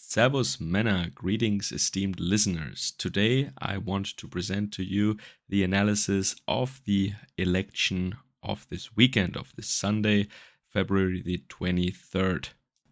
Servus Männer, greetings esteemed listeners. Today I want to present to you the analysis of the election of this weekend, of this Sunday, February the 23rd.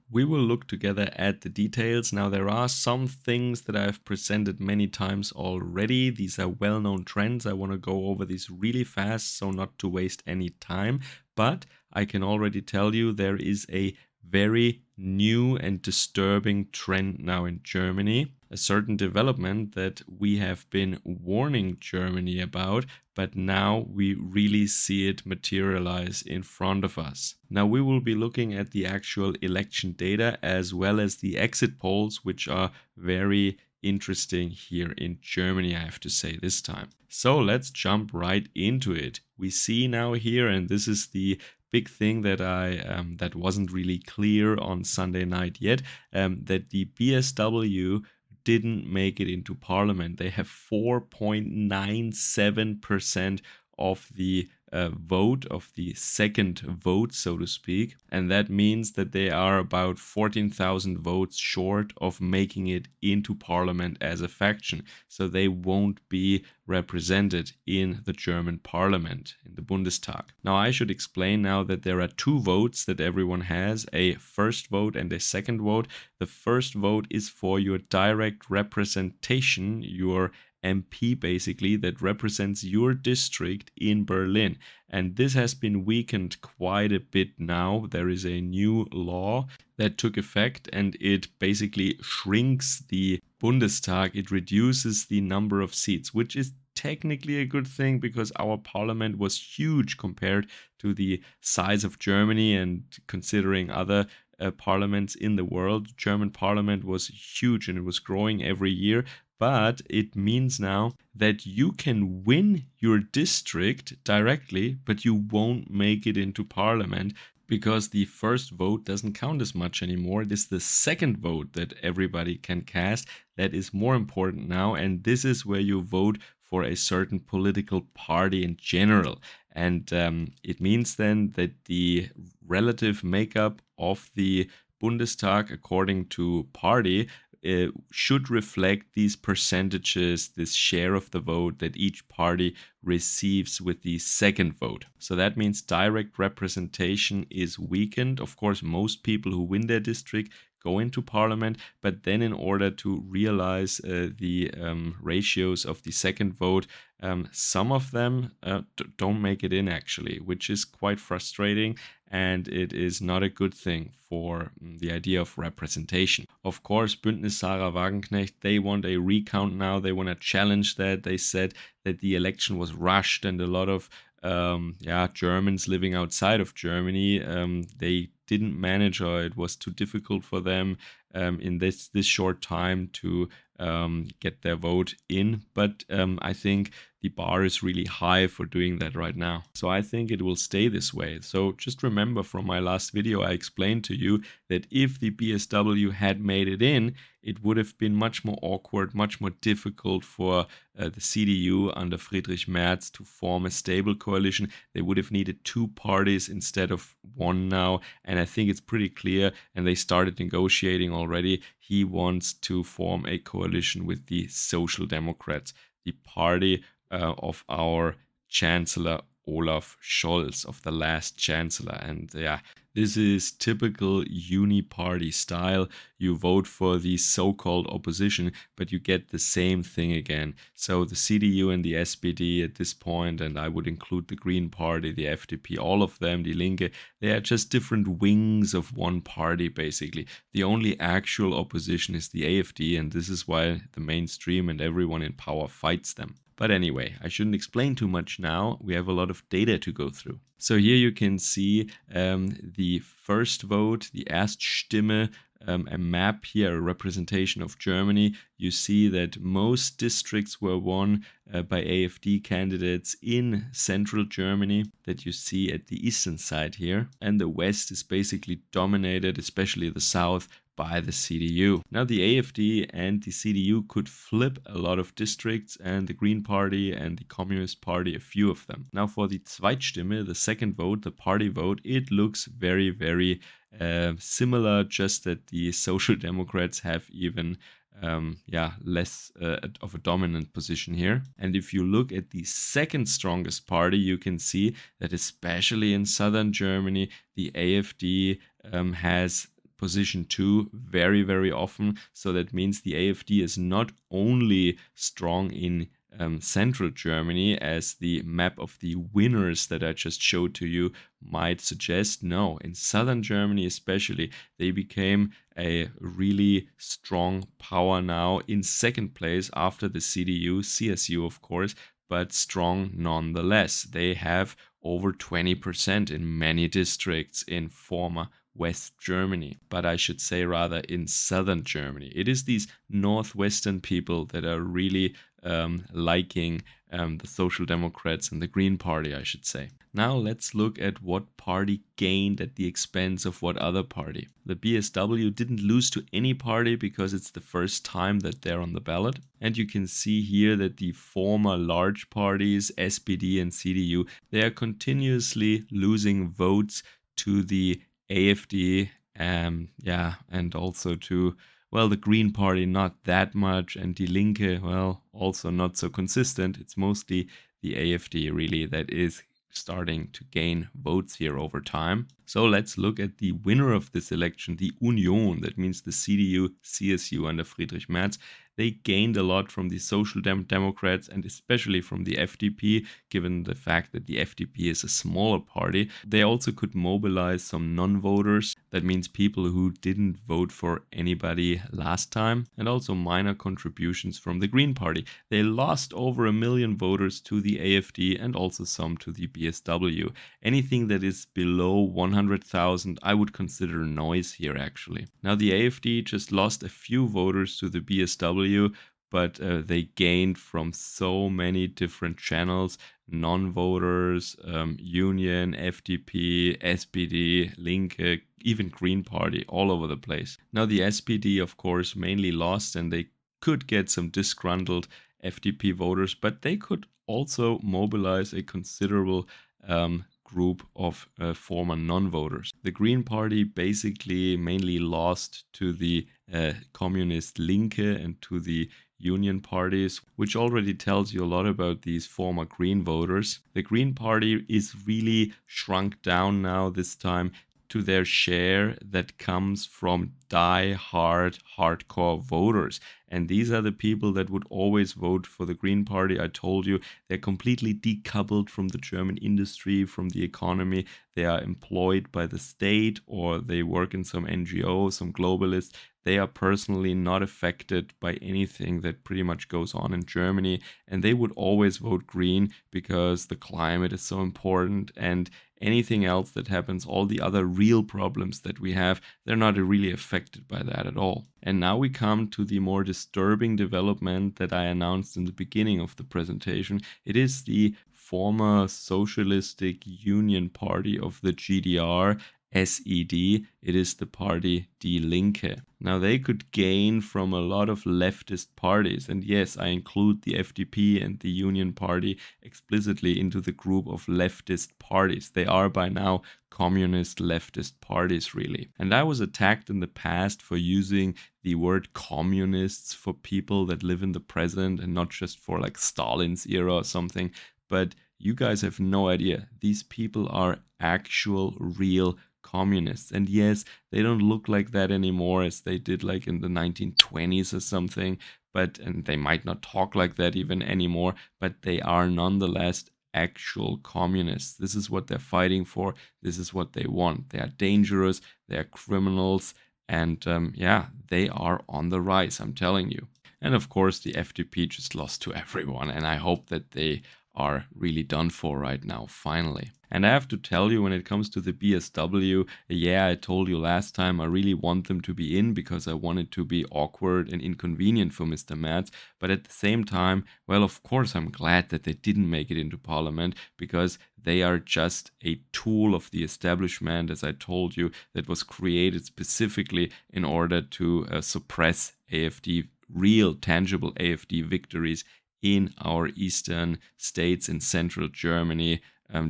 We will look together at the details. Now there are some things that I've presented many times already. These are well-known trends. I want to go over these really fast so not to waste any time. But I can already tell you there is a very new and disturbing trend now in Germany, a certain development that we have been warning Germany about, but now we really see it materialize in front of us. Now we will be looking at the actual election data as well as the exit polls, which are very interesting here in Germany, I have to say this time. So let's jump right into it. We see now here, and this is the big thing that that wasn't really clear on Sunday night yet, that the BSW didn't make it into parliament. They have 4.97% of the vote, of the second vote, so to speak. And that means that they are about 14,000 votes short of making it into parliament as a faction. So they won't be represented in the German parliament, in the Bundestag. Now I should explain now that there are two votes that everyone has, a first vote and a second vote. The first vote is for your direct representation, your MP basically, that represents your district in Berlin. And this has been weakened quite a bit now. There is a new law that took effect and it basically shrinks the Bundestag. It reduces the number of seats, which is technically a good thing because our parliament was huge compared to the size of Germany, and considering other parliaments in the world, German parliament was huge and it was growing every year. But it means now that you can win your district directly, but you won't make it into parliament because the first vote doesn't count as much anymore. It is the second vote that everybody can cast that is more important now, and this is where you vote for a certain political party in general. And it means then that the relative makeup of the Bundestag according to party should reflect these percentages, this share of the vote that each party receives with the second vote. So that means direct representation is weakened. Of course, most people who win their district go into parliament, but then in order to realize the ratios of the second vote, some of them don't make it in actually, which is quite frustrating, and it is not a good thing for the idea of representation. Of course, Bündnis Sarah Wagenknecht, they want a recount now. They want to challenge that. They said that the election was rushed and a lot of Germans living outside of Germany, they didn't manage, or it was too difficult for them in this short time to get their vote in. But I think the bar is really high for doing that right now. So I think it will stay this way. So just remember from my last video, I explained to you that if the BSW had made it in, it would have been much more awkward, much more difficult for the CDU under Friedrich Merz to form a stable coalition. They would have needed two parties instead of one now. And I think it's pretty clear, and they started negotiating already. He wants to form a coalition with the Social Democrats, the party of our Chancellor Olaf Scholz, of the last Chancellor. And this is typical uni-party style. You vote for the so-called opposition, but you get the same thing again. So the CDU and the SPD at this point, and I would include the Green Party, the FDP, all of them, Die Linke, they are just different wings of one party, basically. The only actual opposition is the AfD, and this is why the mainstream and everyone in power fights them. But anyway, I shouldn't explain too much now. We have a lot of data to go through. So here you can see the first vote, the Erststimme, a map here, a representation of Germany. You see that most districts were won by AfD candidates in central Germany, that you see at the eastern side here. And the west is basically dominated, especially the south, by the CDU. Now the AfD and the CDU could flip a lot of districts, and the Green Party and the Communist Party a few of them. Now for the Zweitstimme, the second vote, the party vote, it looks very, very similar, just that the Social Democrats have even less of a dominant position here. And if you look at the second strongest party, you can see that especially in southern Germany, the AfD has position 2 very, very often. So that means the AfD is not only strong in central Germany, as the map of the winners that I just showed to you might suggest. No, in southern Germany especially, they became a really strong power now, in second place after the CDU, CSU of course, but strong nonetheless. They have over 20% in many districts in former West Germany, but I should say rather in southern Germany. It is these northwestern people that are really liking the Social Democrats and the Green Party, I should say. Now let's look at what party gained at the expense of what other party. The BSW didn't lose to any party because it's the first time that they're on the ballot. And you can see here that the former large parties, SPD and CDU, they are continuously losing votes to the AfD, and also to, well, the Green Party not that much, and Die Linke, well, also not so consistent. It's mostly the AfD really that is starting to gain votes here over time. So let's look at the winner of this election, the Union, that means the CDU, CSU under Friedrich Merz. They gained a lot from the Social Democrats and especially from the FDP, given the fact that the FDP is a smaller party. They also could mobilize some non-voters. That means people who didn't vote for anybody last time, and also minor contributions from the Green Party. They lost over 1 million voters to the AfD and also some to the BSW. Anything that is below 100,000 I would consider noise here actually. Now the AfD just lost a few voters to the BSW, but they gained from so many different channels: non-voters, Union, FDP, SPD, Linke, even Green Party, all over the place. Now the SPD of course mainly lost, and they could get some disgruntled FDP voters, but they could also mobilize a considerable group of former non-voters. The Green Party basically mainly lost to the communist Linke and to the Union parties, which already tells you a lot about these former Green voters. The Green Party is really shrunk down now this time to their share that comes from die-hard, hardcore voters. And these are the people that would always vote for the Green Party. I told you, they're completely decoupled from the German industry, from the economy. They are employed by the state, or they work in some NGO, some globalists. They are personally not affected by anything that pretty much goes on in Germany. And they would always vote Green because the climate is so important, and anything else that happens, all the other real problems that we have, they're not really affected by that at all. And now we come to the more disturbing development that I announced in the beginning of the presentation. It is the former Socialistic Union Party of the GDR, SED. It is the party Die Linke. Now they could gain from a lot of leftist parties, and yes, I include the FDP and the Union Party explicitly into the group of leftist parties. They are by now communist leftist parties really. And I was attacked in the past for using the word communists for people that live in the present and not just for like Stalin's era or something. But you guys have no idea. These people are actual real communists. And yes, they don't look like that anymore as they did like in the 1920s or something, and they might not talk like that even anymore, but they are nonetheless actual communists. This is what they're fighting for. This is what they want. They are dangerous, they are criminals, and they are on the rise, I'm telling you. And of course, the FDP just lost to everyone, and I hope that they are really done for right now, finally. And I have to tell you, when it comes to the BSW, yeah, I told you last time I really want them to be in because I want it to be awkward and inconvenient for Mr. Merz. But at the same time, well, of course, I'm glad that they didn't make it into parliament because they are just a tool of the establishment, as I told you, that was created specifically in order to suppress AfD, real, tangible AfD victories in our eastern states in central Germany,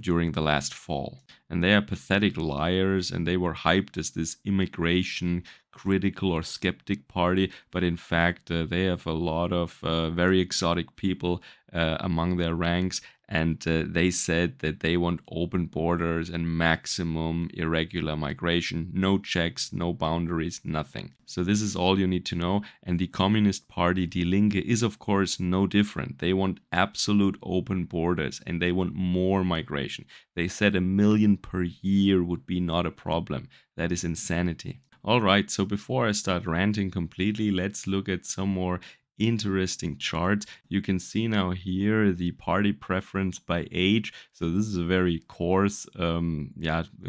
during the last fall. And they are pathetic liars, and they were hyped as this immigration critical or skeptic party, but in fact they have a lot of very exotic people among their ranks, and they said that they want open borders and maximum irregular migration, no checks, no boundaries, nothing. So this is all you need to know. And the Communist Party Die Linke is of course no different. They want absolute open borders and they want more migration. They said 1 million per year would be not a problem. That is insanity. All right, so before I start ranting completely, let's look at some more interesting charts. You can see now here the party preference by age. So this is a very coarse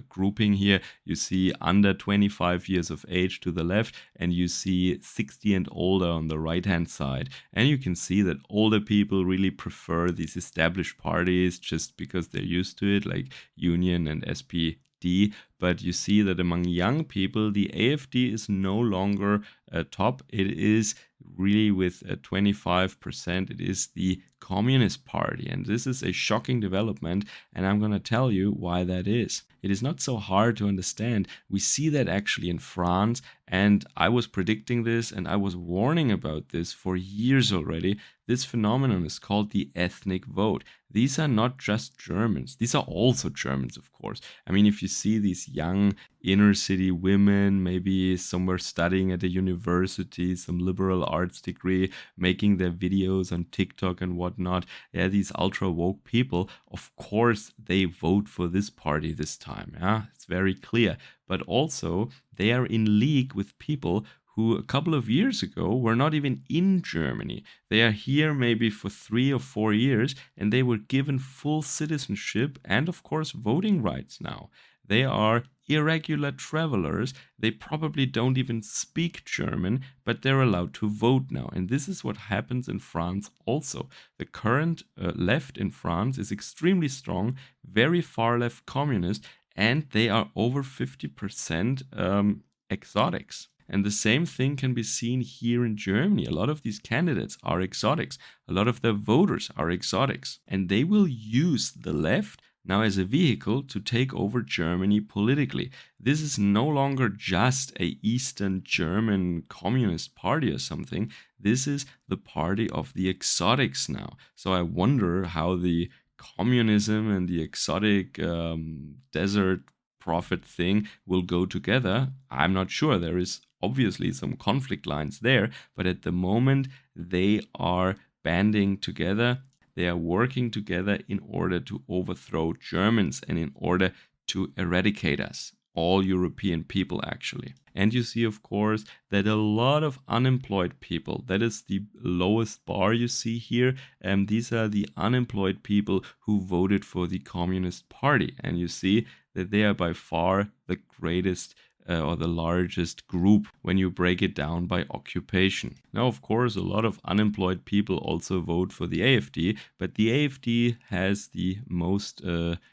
grouping here. You see under 25 years of age to the left, and you see 60 and older on the right hand side. And you can see that older people really prefer these established parties just because they're used to it, like Union and SPD. But you see that among young people, the AfD is no longer top. It is really with 25%. It is the Communist Party. And this is a shocking development. And I'm going to tell you why that is. It is not so hard to understand. We see that actually in France. And I was predicting this and I was warning about this for years already. This phenomenon is called the ethnic vote. These are not just Germans. These are also Germans, of course. I mean, if you see these young inner city women, maybe somewhere studying at a university, some liberal arts degree, making their videos on TikTok and whatnot, yeah, these ultra woke people, of course, they vote for this party this time. Yeah, it's very clear. But also, they are in league with people who a couple of years ago were not even in Germany. They are here maybe for 3 or 4 years, and they were given full citizenship and, of course, voting rights now. They are irregular travelers. They probably don't even speak German, but they're allowed to vote now. And this is what happens in France also. The current left in France is extremely strong, very far left communist, and they are over 50% exotics. And the same thing can be seen here in Germany. A lot of these candidates are exotics. A lot of their voters are exotics. And they will use the left now as a vehicle to take over Germany politically. This is no longer just a Eastern German Communist Party or something. This is the party of the exotics now. So I wonder how the communism and the exotic desert prophet thing will go together. I'm not sure. There is obviously some conflict lines there, but at the moment they are banding together. They are working together in order to overthrow Germans and in order to eradicate us, all European people actually. And you see, of course, that a lot of unemployed people, that is the lowest bar you see here, and these are the unemployed people who voted for the Communist Party. And you see that they are by far the greatest or the largest group when you break it down by occupation. Now, of course, a lot of unemployed people also vote for the AfD, but the AfD has the most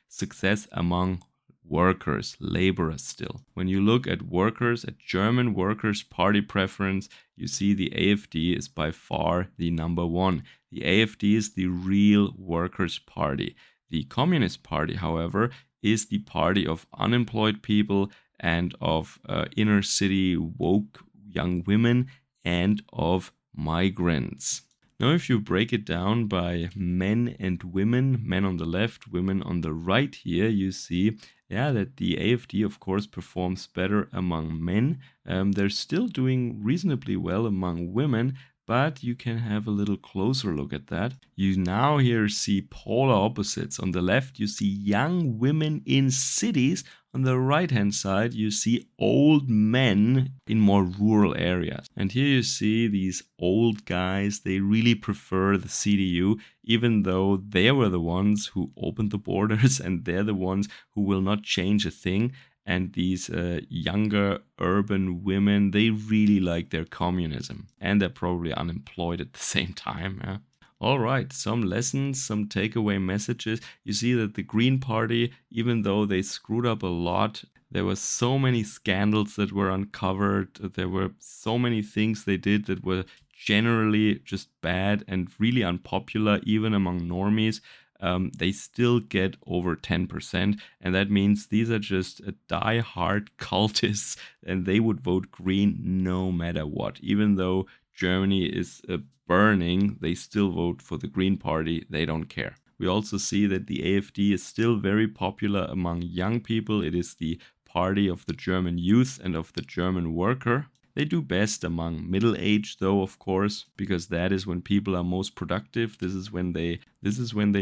success among workers, laborers still. When you look at workers, at German workers' party preference, you see the AfD is by far the number one. The AfD is the real workers' party. The Communist Party, however, is the party of unemployed people and of inner city woke young women and of migrants. Now, if you break it down by men and women, men on the left, women on the right here, you see, that the AfD, of course, performs better among men. They're still doing reasonably well among women, but you can have a little closer look at that. You now here see polar opposites. On the left, you see young women in cities. On the right-hand side, you see old men in more rural areas. And here you see these old guys, they really prefer the CDU, even though they were the ones who opened the borders and they're the ones who will not change a thing. And these younger urban women, they really like their communism. And they're probably unemployed at the same time. Yeah? All right, some lessons, some takeaway messages. You see that the Green Party, even though they screwed up a lot, there were so many scandals that were uncovered. There were so many things they did that were generally just bad and really unpopular, even among normies. they still get over 10%. And that means these are just die-hard cultists, and they would vote green no matter what. Even though Germany is burning, they still vote for the Green Party. They don't care. We also see that the AfD is still very popular among young people. It is the party of the German youth and of the German worker. They do best among middle age though, of course, because that is when people are most productive. This is when they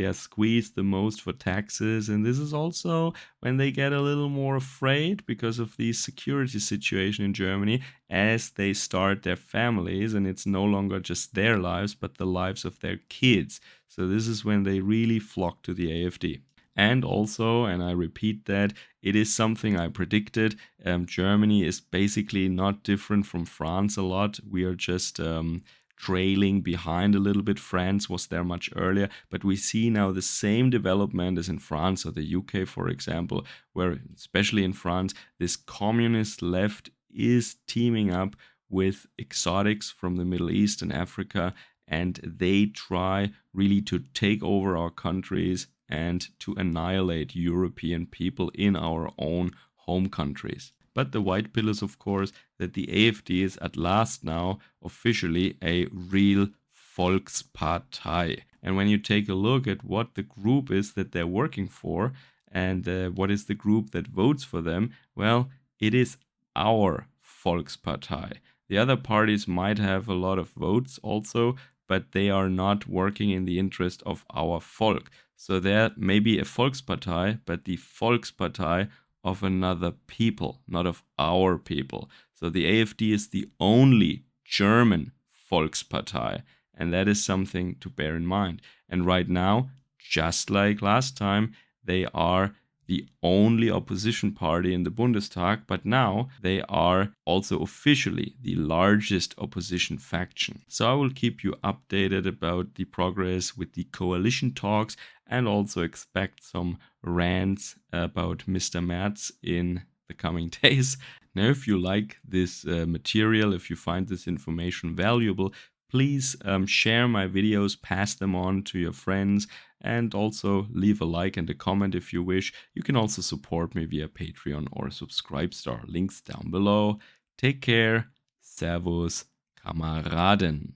are squeezed the most for taxes, and this is also when they get a little more afraid because of the security situation in Germany as they start their families, and it's no longer just their lives but the lives of their kids. So this is when they really flock to the AfD. And also, and I repeat that, it is something I predicted. Germany is basically not different from France a lot. We are just trailing behind a little bit. France was there much earlier, but we see now the same development as in France or the UK, for example, where, especially in France, this communist left is teaming up with exotics from the Middle East and Africa, and they try really to take over our countries and to annihilate European people in our own home countries. But the white pill is, of course, that the AfD is at last now officially a real Volkspartei. And when you take a look at what the group is that they're working for and what is the group that votes for them, well, it is our Volkspartei. The other parties might have a lot of votes also, but they are not working in the interest of our Volk. So there may be a Volkspartei, but the Volkspartei of another people, not of our people. So the AfD is the only German Volkspartei, and that is something to bear in mind. And right now, just like last time, they are the only opposition party in the Bundestag, but now they are also officially the largest opposition faction. So I will keep you updated about the progress with the coalition talks and also expect some rants about Mr. Merz in the coming days. Now, if you like this material, if you find this information valuable, please share my videos, pass them on to your friends, and also leave a like and a comment if you wish. You can also support me via Patreon or Subscribestar. Links down below. Take care. Servus, Kameraden.